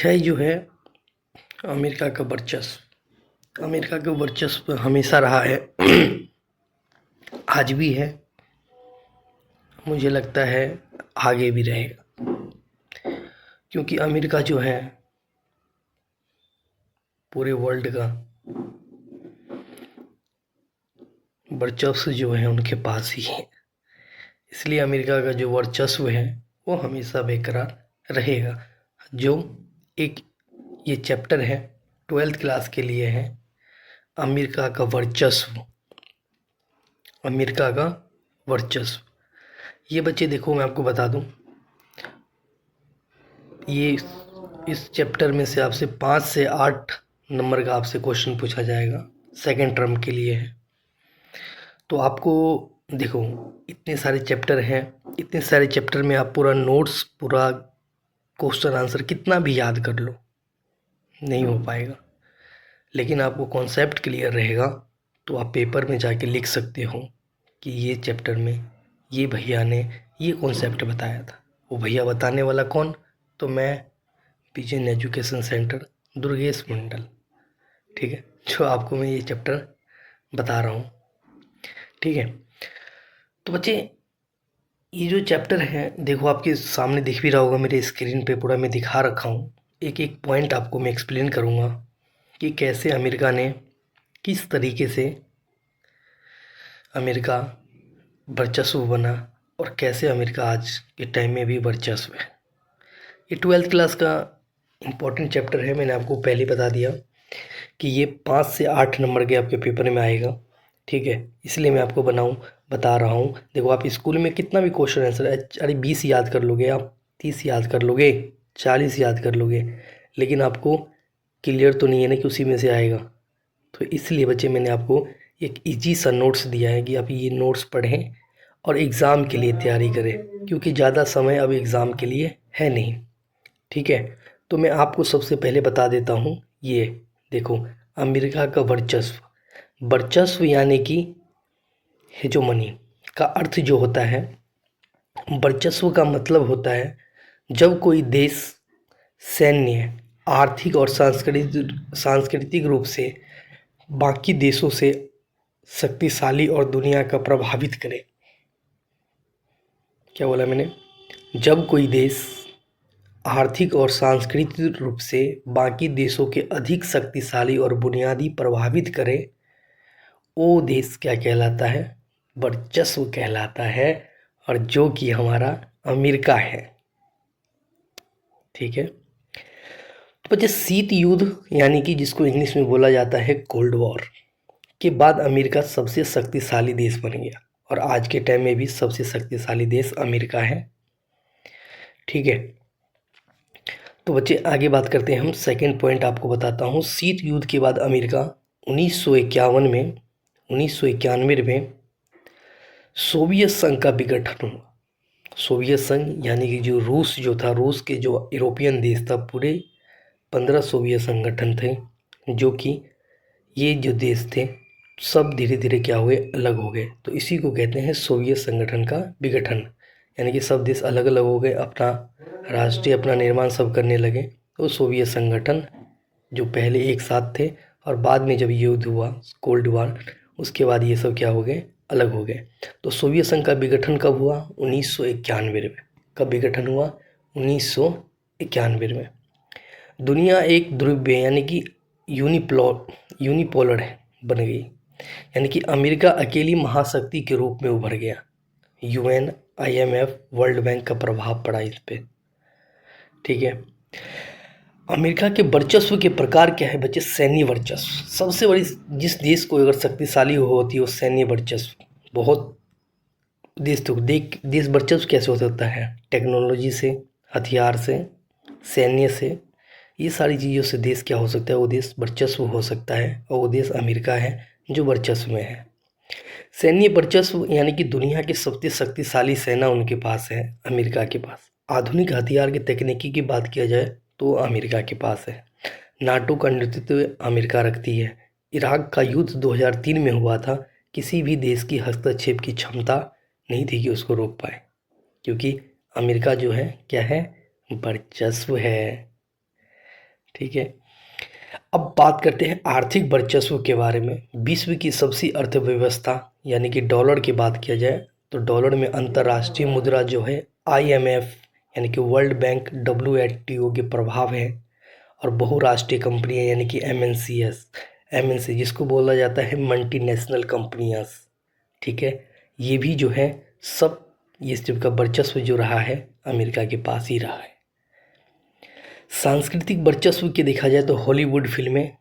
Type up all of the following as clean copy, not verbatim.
है जो है अमेरिका का वर्चस्व हमेशा रहा है। आज भी है, मुझे लगता है आगे भी रहेगा, क्योंकि अमेरिका जो है पूरे वर्ल्ड का वर्चस्व जो है उनके पास ही है। इसलिए अमेरिका का जो वर्चस्व है वो हमेशा बेकरार रहेगा। जो एक ये चैप्टर है 12th क्लास के लिए है, अमेरिका का वर्चस्व। ये बच्चे देखो, मैं आपको बता दूं, ये इस चैप्टर में से आपसे 5 से 8 नंबर का आपसे क्वेश्चन पूछा जाएगा, सेकेंड टर्म के लिए है। तो आपको देखो, इतने सारे चैप्टर हैं, इतने सारे चैप्टर में आप पूरा नोट्स, पूरा क्वेश्चन आंसर कितना भी याद कर लो, नहीं हो पाएगा। लेकिन आपको कॉन्सेप्ट क्लियर रहेगा तो आप पेपर में जाके लिख सकते हो कि ये चैप्टर में ये भैया ने ये कॉन्सेप्ट बताया था। वो भैया बताने वाला कौन? तो मैं, विजन एजुकेशन सेंटर, दुर्गेश मंडल, ठीक है, जो आपको मैं ये चैप्टर बता रहा हूँ, ठीक है। तो बच्चे, ये जो चैप्टर है देखो, आपके सामने दिख भी रहा होगा, मेरे स्क्रीन पे पूरा मैं दिखा रखा हूँ। एक एक पॉइंट आपको मैं एक्सप्लेन करूँगा कि कैसे अमेरिका ने, किस तरीके से अमेरिका वर्चस्व बना और कैसे अमेरिका आज के टाइम में भी वर्चस्व है। ये 12th क्लास का इम्पोर्टेंट चैप्टर है, मैंने आपको पहले बता दिया कि ये 5 से 8 नंबर के आपके पेपर में आएगा, ठीक है। इसलिए मैं आपको बता रहा हूँ। देखो, आप स्कूल में कितना भी क्वेश्चन आंसर, अरे 20 याद कर लोगे आप, 30 याद कर लोगे, 40 याद कर लोगे, लेकिन आपको क्लियर तो नहीं है ना कि उसी में से आएगा। तो इसलिए बच्चे, मैंने आपको एक इजी सा नोट्स दिया है कि आप ये नोट्स पढ़ें और एग्ज़ाम के लिए तैयारी करें, क्योंकि ज़्यादा समय अब एग्ज़ाम के लिए है नहीं, ठीक है। तो मैं आपको सबसे पहले बता देता हूँ, ये देखो, अमेरिका का वर्चस्व यानी कि हेजोमनी का अर्थ जो होता है, वर्चस्व का मतलब होता है जब कोई देश सैन्य, आर्थिक और सांस्कृतिक रूप से बाकी देशों से शक्तिशाली और दुनिया का प्रभावित करे। क्या बोला मैंने? जब कोई देश आर्थिक और सांस्कृतिक रूप से बाकी देशों के अधिक शक्तिशाली और बुनियादी प्रभावित करे, वो देश क्या कहलाता है? वर्चस्व कहलाता है, और जो कि हमारा अमेरिका है, ठीक है। तो बच्चे, शीत युद्ध यानी कि जिसको इंग्लिश में बोला जाता है कोल्ड वॉर के बाद अमेरिका सबसे शक्तिशाली देश बन गया, और आज के टाइम में भी सबसे शक्तिशाली देश अमेरिका है, ठीक है। तो बच्चे, आगे बात करते हैं हम। सेकंड पॉइंट आपको बताता हूँ। शीत युद्ध के बाद अमेरिका 1991 में सोवियत संघ का विघटन हुआ। सोवियत संघ यानी कि जो रूस था, रूस के जो यूरोपियन देश था, पूरे 15 सोवियत संगठन थे, जो कि ये जो देश थे सब धीरे धीरे क्या हुए? अलग हो गए। तो इसी को कहते हैं सोवियत संगठन का विघटन, यानी कि सब देश अलग अलग हो गए, अपना राष्ट्रीय, अपना निर्माण सब करने लगे। तो सोवियत संगठन जो पहले एक साथ थे, और बाद में जब युद्ध हुआ, कोल्ड वॉर, उसके बाद ये सब क्या हो गए? अलग हो गए। तो सोवियत संघ का विघटन कब हुआ? 1991 में। कब विघटन हुआ? 1991 में। दुनिया एक ध्रुवीय यानी कि यूनिपोलर बन गई, यानी कि अमेरिका अकेली महाशक्ति के रूप में उभर गया। UN, IMF, वर्ल्ड बैंक का प्रभाव पड़ा इस पे, ठीक है। अमेरिका के वर्चस्व के प्रकार क्या है बच्चे? सैन्य वर्चस्व। सबसे बड़ी, जिस देश को अगर शक्तिशाली होती है वो सैन्य वर्चस्व। बहुत देश तो देश वर्चस्व कैसे हो सकता है? टेक्नोलॉजी से, हथियार से, सैन्य से, ये सारी चीज़ों से देश क्या हो सकता है? वो देश वर्चस्व हो सकता है, और वो देश अमेरिका है जो वर्चस्व में है। सैन्य वर्चस्व यानी कि दुनिया की सबसे शक्तिशाली सेना उनके पास है, अमेरिका के पास। आधुनिक हथियार की तकनीकी की बात किया जाए तो अमेरिका के पास है। नाटो का नेतृत्व अमेरिका रखती है। इराक का युद्ध 2003 में हुआ था, किसी भी देश की हस्तक्षेप की क्षमता नहीं थी कि उसको रोक पाए, क्योंकि अमेरिका जो है क्या है? वर्चस्व है। ठीक है। अब बात करते हैं आर्थिक वर्चस्व के बारे में। विश्व की सबसे अर्थव्यवस्था यानी कि डॉलर की बात किया जाए तो डॉलर में अंतर्राष्ट्रीय मुद्रा जो है IMF यानी कि वर्ल्ड बैंक, WTO के प्रभाव है, और बहुराष्ट्रीय कंपनियां यानी कि MNC जिसको बोला जाता है मल्टीनेशनल कंपनियां, ठीक है, ये भी जो है सब ये सबका वर्चस्व जो रहा है अमेरिका के पास ही रहा है। सांस्कृतिक वर्चस्व के देखा जाए तो हॉलीवुड फिल्में,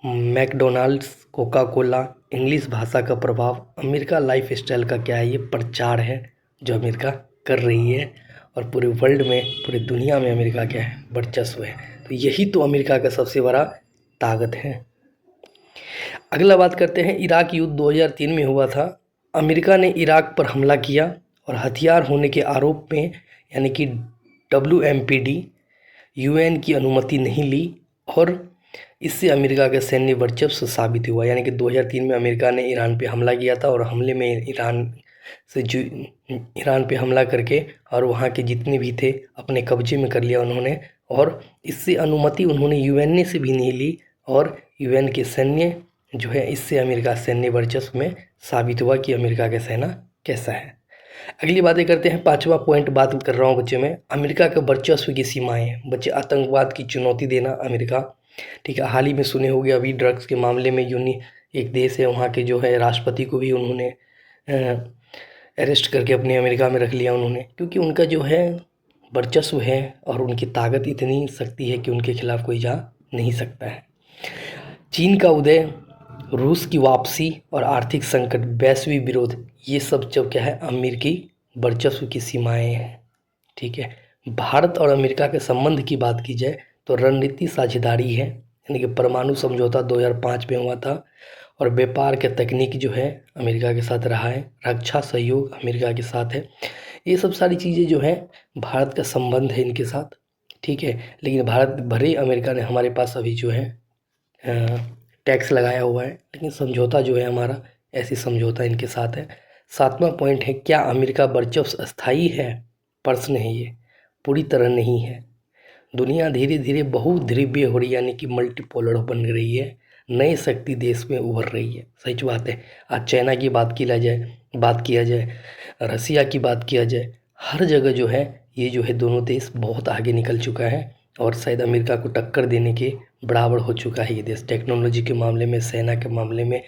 मैकडोनाल्ड्स, कोका कोला, इंग्लिश भाषा का प्रभाव, अमेरिका लाइफ स्टाइल का क्या है, ये प्रचार है जो अमेरिका कर रही है, और पूरे वर्ल्ड में, पूरी दुनिया में अमेरिका क्या है, वर्चस्व है। तो यही तो अमेरिका का सबसे बड़ा ताकत है। अगला बात करते हैं, इराक युद्ध 2003 में हुआ था। अमेरिका ने इराक पर हमला किया और हथियार होने के आरोप में यानी कि WMPD UN की अनुमति नहीं ली, और इससे अमेरिका का सैन्य वर्चस्व साबित हुआ। यानी कि 2003 में अमेरिका ने ईरान पे हमला किया था, और हमले में ईरान पे हमला करके और वहाँ के जितने भी थे अपने कब्जे में कर लिया उन्होंने, और इससे अनुमति उन्होंने UN से भी नहीं ली, और UN के सैन्य जो है, इससे अमेरिका सैन्य वर्चस्व में साबित हुआ कि अमेरिका का सेना कैसा है। अगली बातें करते हैं, 5वां पॉइंट बात कर रहा हूँ बच्चे में, अमेरिका का वर्चस्व की सीमाएं। बच्चे, आतंकवाद की चुनौती देना अमेरिका, ठीक है। हाल ही में सुने होंगे अभी ड्रग्स के मामले में एक देश है वहाँ के जो है राष्ट्रपति को भी उन्होंने अरेस्ट करके अपने अमेरिका में रख लिया उन्होंने, क्योंकि उनका जो है वर्चस्व है और उनकी ताकत इतनी शक्ति है कि उनके खिलाफ कोई जा नहीं सकता है। चीन का उदय, रूस की वापसी और आर्थिक संकट, वैश्विक विरोध, ये सब जब क्या है, अमेरिकी वर्चस्व की सीमाएं हैं, ठीक है। भारत और अमेरिका के संबंध की बात की जाए तो रणनीति साझेदारी है, यानी कि परमाणु समझौता 2005 में हुआ था, और व्यापार के तकनीक जो है अमेरिका के साथ रहा है, रक्षा सहयोग अमेरिका के साथ है। ये सब सारी चीज़ें जो है भारत का संबंध है इनके साथ, ठीक है। लेकिन भारत भले अमेरिका ने हमारे पास अभी जो है टैक्स लगाया हुआ है, लेकिन समझौता जो है हमारा ऐसी समझौता इनके साथ है। 7वां पॉइंट है, क्या अमेरिका वर्चस्व अस्थायी है? प्रश्न है ये, पूरी तरह नहीं है। दुनिया धीरे धीरे बहुध्रुवीय हो रही है, यानी कि मल्टीपोलर बन रही है, नई शक्ति देश में उभर रही है, सच बात है। आज चाइना की बात किया जाए, रसिया की बात किया जाए, हर जगह जो है ये जो है दोनों देश बहुत आगे निकल चुका है, और शायद अमेरिका को टक्कर देने के बराबर हो चुका है ये देश। टेक्नोलॉजी के मामले में, सेना के मामले में,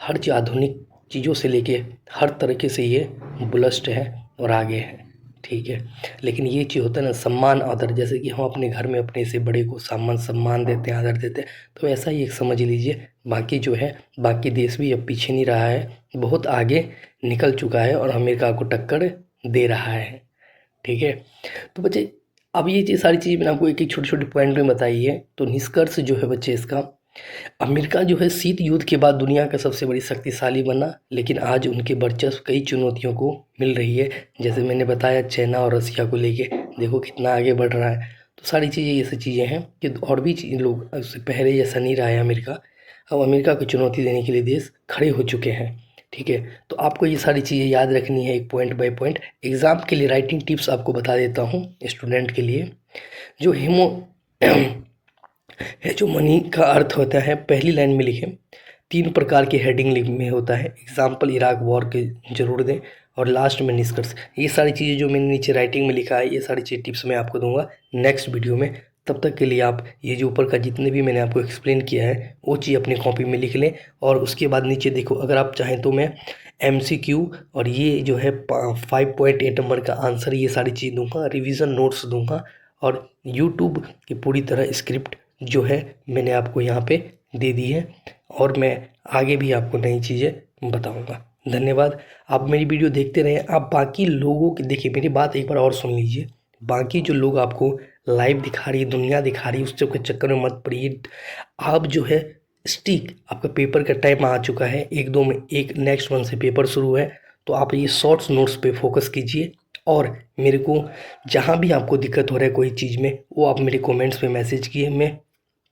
हर चीज़, आधुनिक चीज़ों से लेके हर तरीके से ये बुलस्ट है और आगे है, ठीक है। लेकिन ये चीज़ होता है ना, सम्मान आदर, जैसे कि हम अपने घर में अपने से बड़े को सम्मान देते हैं, आदर देते हैं, तो ऐसा ही एक समझ लीजिए बाकी जो है, बाकी देश भी अब पीछे नहीं रहा है, बहुत आगे निकल चुका है और अमेरिका को टक्कर दे रहा है, ठीक है। तो बच्चे, अब ये सारी चीज़ मैंने आपको एक एक छोटे छोटे पॉइंट में बताई है। तो निष्कर्ष जो है बच्चे इसका, अमेरिका जो है शीत युद्ध के बाद दुनिया का सबसे बड़ी शक्तिशाली बना, लेकिन आज उनके वर्चस्व कई चुनौतियों को मिल रही है। जैसे मैंने बताया चाइना और रसिया को लेके देखो कितना आगे बढ़ रहा है। तो सारी चीज़ें ये सब चीज़ें हैं कि और भी लोग, उससे पहले जैसा नहीं रहा है अमेरिका, अब अमेरिका को चुनौती देने के लिए देश खड़े हो चुके हैं, ठीक है। तो आपको ये सारी चीज़ें याद रखनी है एक पॉइंट बाय पॉइंट। एग्ज़ाम के लिए राइटिंग टिप्स आपको बता देता हूँ स्टूडेंट के लिए। जो है, जो मनी का अर्थ होता है, पहली लाइन में लिखें। 3 प्रकार के हेडिंग में होता है, एग्जाम्पल, इराक वॉर के जरूर दें, और लास्ट में निष्कर्ष। ये सारी चीज़ें जो मैंने नीचे राइटिंग में लिखा है, ये सारी चीज़ टिप्स मैं आपको दूंगा नेक्स्ट वीडियो में। तब तक के लिए आप ये जो ऊपर का जितने भी मैंने आपको एक्सप्लेन किया है वो चीज़ अपनी कॉपी में लिख लें, और उसके बाद नीचे देखो, अगर आप चाहें तो मैं MCQ और ये जो है 5.8 नंबर का आंसर, ये सारी चीज़ दूंगा, रिवीजन नोट्स दूंगा, और यूट्यूब की पूरी तरह स्क्रिप्ट जो है मैंने आपको यहाँ पे दे दी है, और मैं आगे भी आपको नई चीज़ें बताऊँगा। धन्यवाद। आप मेरी वीडियो देखते रहें। आप बाकी लोगों की, देखिए मेरी बात एक बार और सुन लीजिए, बाकी जो लोग आपको लाइव दिखा रही है, दुनिया दिखा रही है, उस सबके चक्कर में मत पड़िए। आप जो है स्टिक, आपका पेपर का टाइम आ चुका है, 1-2 में, एक नेक्स्ट मंथ से पेपर शुरू है, तो आप ये शॉर्ट्स नोट्स पे फोकस कीजिए, और मेरे को जहाँ भी आपको दिक्कत हो रहा है कोई चीज़ में, वो आप मेरे कमेंट्स पे मैसेज किए, मैं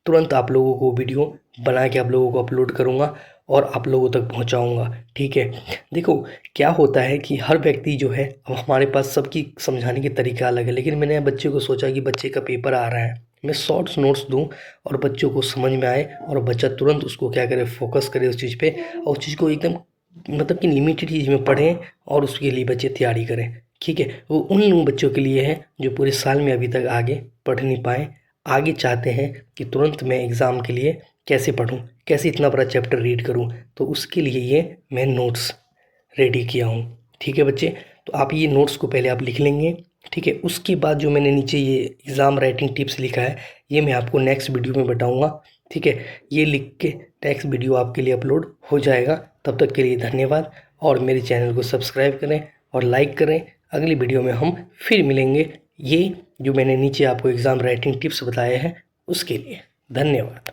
तुरंत आप लोगों को वीडियो बना के आप लोगों को अपलोड करूँगा और आप लोगों तक पहुँचाऊँगा, ठीक है। देखो क्या होता है कि हर व्यक्ति जो है, अब हमारे पास सबकी समझाने की तरीका अलग है, लेकिन मैंने बच्चे को सोचा कि बच्चे का पेपर आ रहा है, मैं शॉर्ट्स नोट्स दूं और बच्चों को समझ में आए और बच्चा तुरंत उसको क्या करे, फोकस करे उस चीज़ पे और उस चीज़ को एकदम मतलब कि लिमिटेड चीज़ में पढ़ें और उसके लिए बच्चे तैयारी करें। ठीक है, वो उन बच्चों के लिए है जो पूरे साल में अभी तक आगे पढ़ नहीं पाए, आगे चाहते हैं कि तुरंत मैं एग्ज़ाम के लिए कैसे पढूं, कैसे इतना बड़ा चैप्टर रीड करूं, तो उसके लिए ये मैं नोट्स रेडी किया हूं। ठीक है बच्चे, तो आप ये नोट्स को पहले आप लिख लेंगे। ठीक है, उसके बाद जो मैंने नीचे ये एग्ज़ाम राइटिंग टिप्स लिखा है ये मैं आपको नेक्स्ट वीडियो में बताऊंगा। ठीक है, ये लिख के नेक्स्ट वीडियो आपके लिए अपलोड हो जाएगा। तब तक के लिए धन्यवाद और मेरे चैनल को सब्सक्राइब करें और लाइक करें। अगली वीडियो में हम फिर मिलेंगे, ये जो मैंने नीचे आपको एग्ज़ाम राइटिंग टिप्स बताए हैं उसके लिए। धन्यवाद।